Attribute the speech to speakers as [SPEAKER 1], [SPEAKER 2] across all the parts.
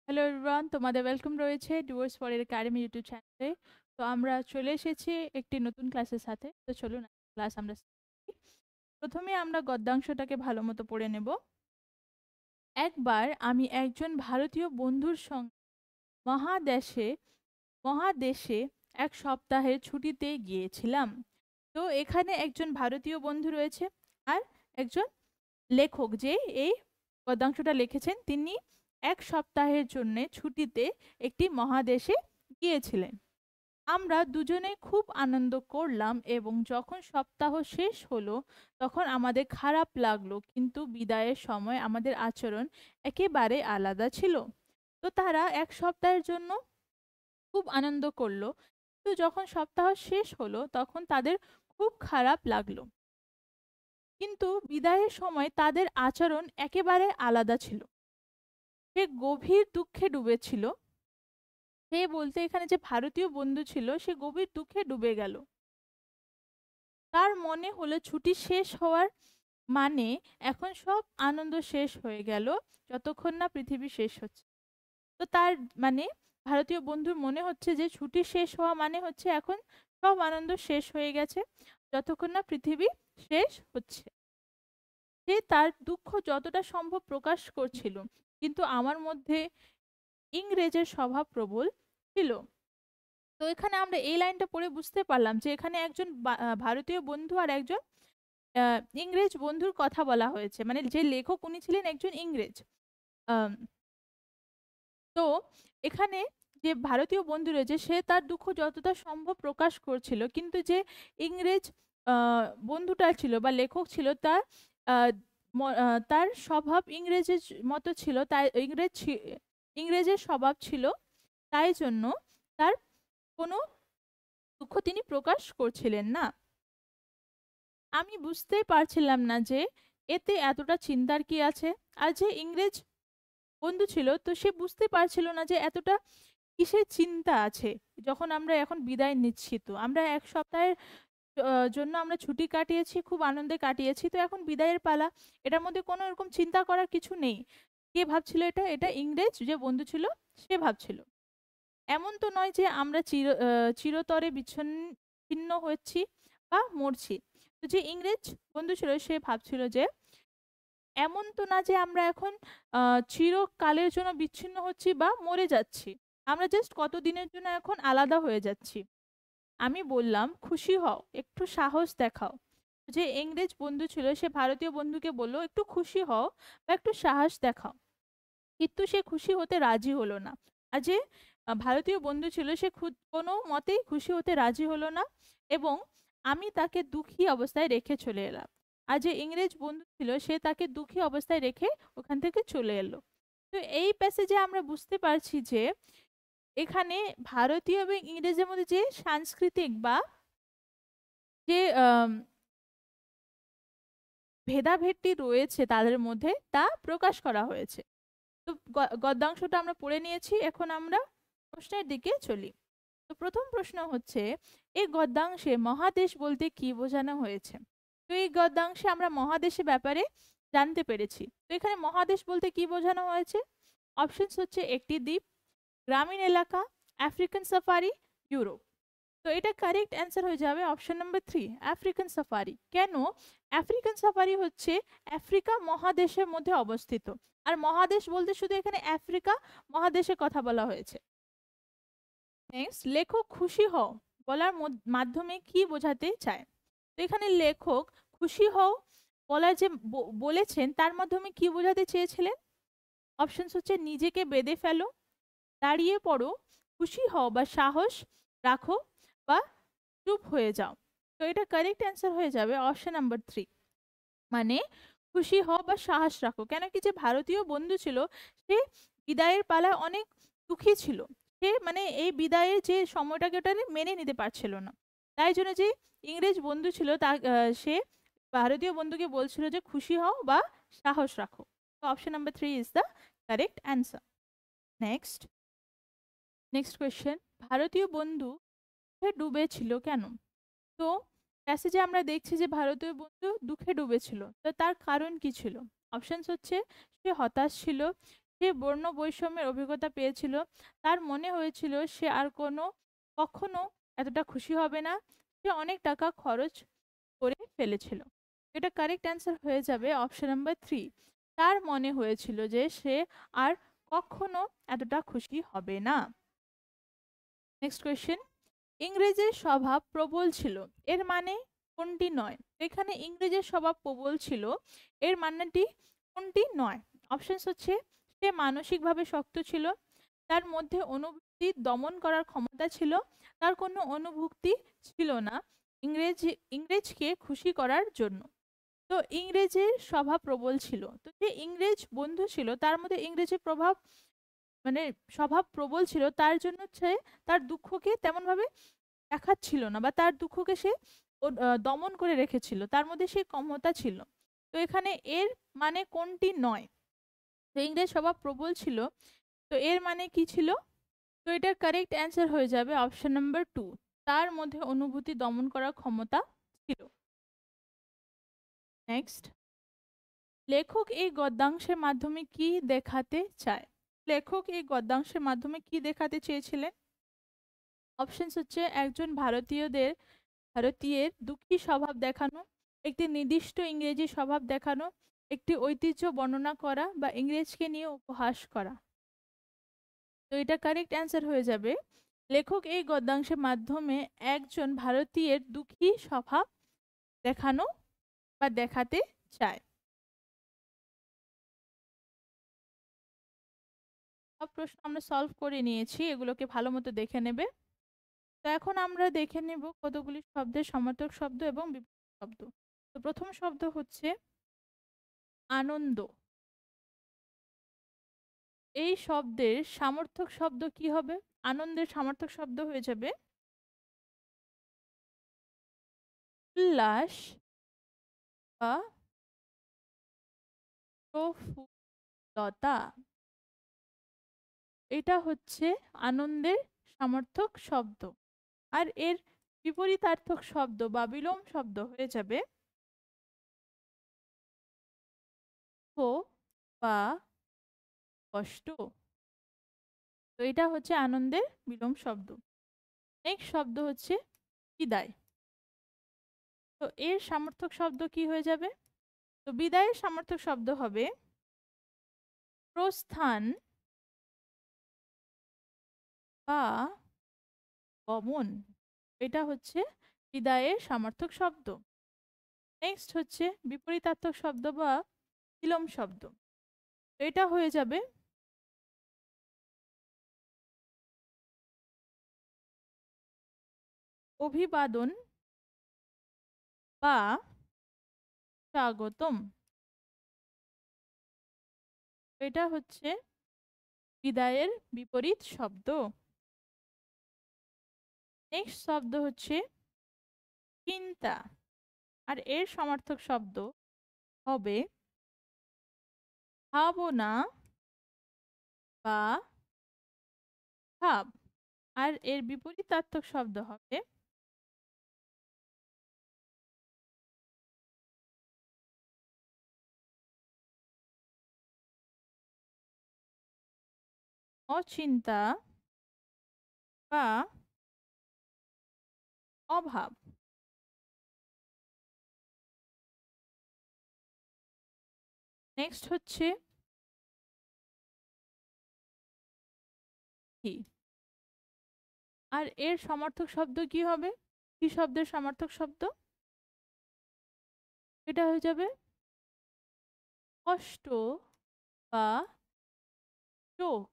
[SPEAKER 1] Hello everyone, তোমাদের welcome রয়েছে divorce for academy YouTube চ্যানেলে। তো আমরা চলে এসেছি একটি নতুন ক্লাসের সাথে। তো চলুন ক্লাস আমরা start করি। প্রথমে আমরা গদ্যাংশটাকে ভালো মতো পড়ে নেব। একবার আমি একজন ভারতীয় বন্ধুর সঙ্গে মহাদেশে মহাদেশে এক সপ্তাহের ছুটিতে গিয়েছিলাম। তো এখানে একজন ভারতীয় বন্ধু রয়েছে আর একজন লেখক যে এই গদ্যাংশটা লিখেছেন তিনি এক সপ্তাহের জন্য ছুটিতে একটি মহাদেশে গিয়েছিলেন। আমরা দুজনে খুব আনন্দ করলাম এবং যখন সপ্তাহ শেষ হলো তখন আমাদের খারাপ লাগলো, কিন্তু বিদায়ের সময় আমাদের আচরণ একেবারে আলাদা ছিল। তো তারা এক সপ্তাহের জন্য খুব আনন্দ করলো, তো যখন সপ্তাহ শেষ হলো তখন তাদের খুব খারাপ লাগলো, কিন্তু বিদায়ের সময় তাদের আচরণ একেবারে আলাদা ছিল। সে গভীর দুঃখে ডুবেছিল। সে বলতে এখানে যে ভারতীয় বন্ধু ছিল সে গভীর দুঃখে ডুবে গেল। তার মনে হলো ছুটি শেষ হওয়ার মানে এখন সব আনন্দ শেষ হয়ে গেল, যতক্ষণ না পৃথিবী শেষ হচ্ছে। তো তার মানে ভারতীয় বন্ধুর মনে হচ্ছে যে ছুটি শেষ হওয়া মানে হচ্ছে এখন সব আনন্দ শেষ হয়ে গেছে, যতক্ষণ না পৃথিবী শেষ হচ্ছে। সে তার দুঃখ যতটা সম্ভব প্রকাশ করছিল, কিন্তু আমার মধ্যে ইংরেজের স্বভাব প্রবল ছিল। তো এখানে আমরা এই লাইনটা পড়ে বুঝতে পারলাম যে এখানে একজন ভারতীয় বন্ধু আর একজন ইংরেজ বন্ধুর কথা বলা হয়েছে, মানে যে লেখক উনি ছিলেন একজন ইংরেজ। আম, তো এখানে যে ভারতীয় বন্ধু রয়েছে সে তার দুঃখ যতটা সম্ভব প্রকাশ করছিল, কিন্তু যে ইংরেজ বন্ধুটা ছিল বা লেখক ছিল তার আহ, তার স্বভাব ইংরেজের মতো ছিল, তাই ইংরেজের স্বভাব ছিল, তাই জন্য তার কোনো দুঃখ তিনি প্রকাশ করছিলেন না। আমি বুঝতেই পারছিলাম না যে এতে এতটা চিন্তার কি আছে। আর যে ইংরেজ বন্ধু ছিল তো সে বুঝতে পারছিল না যে এতটা কিসের চিন্তা আছে। যখন আমরা এখন বিদায় নিচ্ছি, তো আমরা এক সপ্তাহের জন্য আমরা ছুটি কাটিয়েছি, খুব আনন্দে কাটিয়েছি, তো এখন বিদায়ের পালা। এটার মধ্যে কোনো এরকম চিন্তা করার কিছু নেই। কে ভাবছিল এটা? এটা ইংরেজ যে বন্ধু ছিল সে ভাবছিল। এমন তো নয় যে আমরা চিরতরে বিচ্ছিন্ন হচ্ছি বা মরছি। তো যে ইংরেজ বন্ধু ছিল সে ভাবছিল যে এমন তো না যে আমরা এখন চিরকালের জন্য বিচ্ছিন্ন হচ্ছি বা মরে যাচ্ছি, আমরা জাস্ট কতদিনের জন্য এখন আলাদা হয়ে যাচ্ছি। আমি বললাম, খুশি হও, একটু সাহস দেখাও। যে ইংরেজ বন্ধু ছিল সে ভারতীয় বন্ধুকে বললো একটু খুশি হও বা একটু সাহস দেখাও, কিন্তু সে খুশি হতে রাজি হলো না। আর যে ভারতীয় বন্ধু ছিল সে কোনো মতেই খুশি হতে রাজি হলো না, এবং আমি তাকে দুঃখী অবস্থায় রেখে চলে এলাম। আর যে ইংরেজ বন্ধু ছিল সে তাকে দুঃখী অবস্থায় রেখে ওখান থেকে চলে এলো। তো এই প্যাসেজে আমরা বুঝতে পারছি যে এখানে ভারতীয় এবং ইংরেজের মধ্যে যে সাংস্কৃতিক বা যে ভেদাভেদটি রয়েছে তাদের মধ্যে তা প্রকাশ করা হয়েছে। তো গদ্যাংশটা আমরা পড়ে নিয়েছি, এখন আমরা প্রশ্নের দিকে চলি। তো প্রথম প্রশ্ন হচ্ছে, এই গদ্যাংশে মহাদেশ বলতে কি বোঝানো হয়েছে? তো এই গদ্যাংশে আমরা মহাদেশের ব্যাপারে জানতে পেরেছি। তো এখানে মহাদেশ বলতে কি বোঝানো হয়েছে? অপশনস হচ্ছে একটি দ্বীপ, গ্রামীণ এলাকা, আফ্রিকান সাফারি, ইউরোপ। তো এটা কারেক্ট অ্যান্সার হয়ে যাবে অপশন নাম্বার 3, আফ্রিকান সাফারি। কেন? আফ্রিকান সাফারি হচ্ছে আফ্রিকা মহাদেশের মধ্যে অবস্থিত, আর মহাদেশ বলতে শুধু এখানে আফ্রিকা মহাদেশের কথা বলা হয়েছে। নেক্সট, লেখক খুশি হও বলার মাধ্যমে কি বোঝাতে চায়? তো এখানে লেখক খুশি হও বলার যে বলেছেন তার মাধ্যমে কি বোঝাতে চেয়েছিলেন? অপশনস হচ্ছে নিজেকে বেঁধে ফেলো, দাঁড়িয়ে পড়ো, খুশি হও বা সাহস রাখো, বা চুপ হয়ে যাও। তো এটা কারেক্ট অ্যান্সার হয়ে যাবে অপশন নাম্বার 3, মানে খুশি হও বা সাহস রাখো। কেন কি যে ভারতীয় বন্ধু ছিল সে বিদায়ের পালায় অনেক দুঃখী ছিল। সে মানে এই বিদায়ের যে সময়টাকে ওটা মেনে নিতে পারছিল না, তাই জন্য যে ইংরেজ বন্ধু ছিল তা সে ভারতীয় বন্ধুকে বলছিল যে খুশি হও বা সাহস রাখো। তো option number 3 is the correct answer. Next next question, ভারতীয় বন্ধু ডুবে ছিল কেন? তো প্যাসেজে আমরা দেখছি যে ভারতীয় বন্ধু দুঃখে ডুবেছিল, তো তার কারণ কি ছিল? অপশনস হচ্ছে সে হতাশ ছিল, সে বর্ণ বৈষম্যের অভিজ্ঞতা পেয়েছিল। তার মনে হয়েছিল সে আর কখনো এতটা খুশি হবে না। সে অনেক টাকা খরচ করে ফেলেছিল। এটা কারেক্ট অ্যান্সার হয়ে যাবে অপশন নাম্বার 3। তার মনে হয়েছিল যে সে আর কখনো এতটা খুশি হবে না। নেক্সট কোয়েশ্চেন, ইংরেজের স্বভাব প্রবল ছিল, এর মানে কোনটি নয়? এখানে ইংরেজের স্বভাব প্রবল ছিল, এর মানেটি কোনটি নয়? অপশনস হচ্ছে সে মানসিকভাবে শক্ত ছিল, তার মধ্যে অনুভূতি দমন করার ক্ষমতা ছিল, তার কোনো অনুভূতি ছিল না ইংরেজকে খুশি করার জন্য। তো ইংরেজের স্বভাব প্রবল ছিল, তো যে ইংরেজ বন্ধু ছিল তার মধ্যে ইংরেজের প্রভাব মানে স্বভাব প্রবল ছিল, তার জন্য সে তার দুঃখকে তেমনভাবে দেখাচ্ছিল না, বা তার দুঃখকে সে দমন করে রেখেছিল, তার মধ্যে সেই ক্ষমতা ছিল। তো এখানে এর মানে কোনটি নয়? তো ইংরেজ স্বভাব প্রবল ছিল, তো এর মানে কি ছিল? তো এটার কারেক্ট অ্যান্সার হয়ে যাবে অপশন নাম্বার 2, তার মধ্যে অনুভূতি দমন করার ক্ষমতা ছিল। নেক্সট, লেখক এই গদ্যাংশের মাধ্যমে কি দেখাতে চায়? লেখক এই গদ্যাংশের মাধ্যমে কি দেখাতে চেয়েছিলেন? অপশনস হচ্ছে একজন ভারতীয়ের দুঃখী স্বভাব দেখানো, একটি নির্দিষ্ট ইংরেজি স্বভাব দেখানো, একটি ঐতিহ্য বর্ণনা করা, বা ইংরেজকে নিয়ে উপহাস করা। তো এটা কারেক্ট অ্যান্সার হয়ে যাবে লেখক এই গদ্যাংশের মাধ্যমে একজন ভারতীয়ের দুঃখী স্বভাব দেখানো বা দেখাতে চায়। সব প্রশ্ন আমরা সলভ করে নিয়েছি, এগুলোকে ভালো মতো দেখে নেবে। তো এখন আমরা দেখে নেব কতগুলি শব্দের সমার্থক শব্দ এবং বিপরীত শব্দ। তো প্রথম শব্দ হচ্ছে আনন্দ। এই শব্দের সমার্থক শব্দ কি হবে? আনন্দের সমার্থক শব্দ হয়ে যাবে উল্লাস বা প্রফুল্লতা। এটা হচ্ছে আনন্দের সমার্থক শব্দ। আর এর বিপরীতার্থক শব্দ বা বিলোম শব্দ হয়ে যাবে দুঃখ বা কষ্ট। তো এটা হচ্ছে আনন্দের বিলোম শব্দ। নেক্সট শব্দ হচ্ছে বিদায়। তো এর সমার্থক শব্দ কি হয়ে যাবে? তো বিদায়ের সমার্থক শব্দ হবে প্রস্থান বা গমন। এটা হচ্ছে বিদায়ের সমার্থক শব্দ। নেক্সট হচ্ছে বিপরীতার্থক শব্দ বা বিলোম শব্দ। তো এটা হয়ে যাবে অভিবাদন বা স্বাগতম। এটা হচ্ছে বিদায়ের বিপরীত শব্দ। নেক্সট শব্দ হচ্ছে চিন্তা, আর এর সমার্থক শব্দ হবে ভাবনা বা ভাব। আর এর বিপরীতার্থক শব্দ হবে অচিন্তা বা অভাব। নেক্সট হচ্ছে কি, আর এর সমার্থক শব্দ কি হবে? কি শব্দের সমার্থক শব্দ? এটা হয়ে যাবে কষ্ট বা শোক।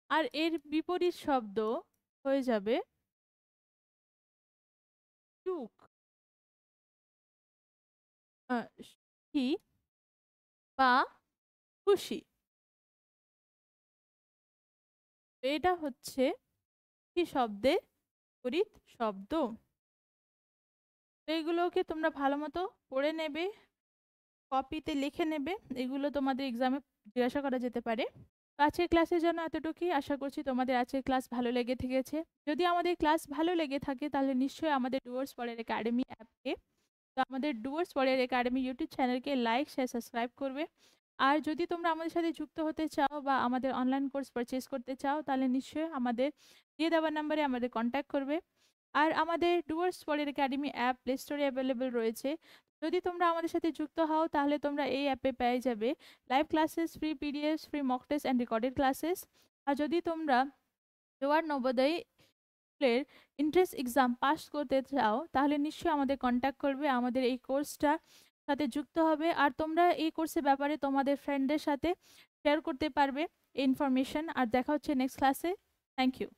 [SPEAKER 1] আর এর বিপরীত শব্দ হয়ে যাবে সুখ। সুখী বা খুশি। এটা হচ্ছে কি শব্দের বিপরীত শব্দ। তো এগুলোকে তোমরা ভালো মতো পড়ে নেবে, কপিতে লিখে নেবে, এগুলো তোমাদের এক্সামে জিজ্ঞাসা করা যেতে পারে। তো আজকের ক্লাসের জন্য এতটুকুই। আশা করছি তোমাদের আজকের ক্লাস ভালো লেগে থেকেছে। যদি আমাদের ক্লাস ভালো লেগে থাকে তাহলে নিশ্চয়ই আমাদের ডুয়ার্স পড়ার একাডেমি অ্যাপকে, তো আমাদের ডুয়ার্স পড়ার একাডেমি ইউটিউব চ্যানেলকে লাইক শেয়ার সাবস্ক্রাইব করবে। আর যদি তোমরা আমাদের সাথে যুক্ত হতে চাও বা আমাদের অনলাইন কোর্স পারচেজ করতে চাও, তাহলে নিশ্চয়ই আমাদের দিয়ে দেওয়া নাম্বারে আমাদের কন্ট্যাক্ট করবে। আর আমাদের Dooars world academy app play স্টোরে অ্যাভেলেবল রয়েছে। যদি তোমরা আমাদের সাথে যুক্ত হও, তাহলে তোমরা এই অ্যাপে পেয়ে যাবে live classes, free PDFs, free mock test and recorded classes. আর যদি তোমরা জোয়ার নবোদয় এর এন্ট্রান্স এক্সাম পাস করতে চাও, তাহলে নিশ্চয়ই আমাদের কন্ট্যাক্ট করবে, আমাদের এই কোর্সটা সাথে যুক্ত হবে। আর তোমরা এই কোর্সের ব্যাপারে তোমাদের ফ্রেন্ডদের সাথে শেয়ার করতে পারবে ইনফরমেশন। আর দেখা হচ্ছে নেক্সট ক্লাসে। Thank you.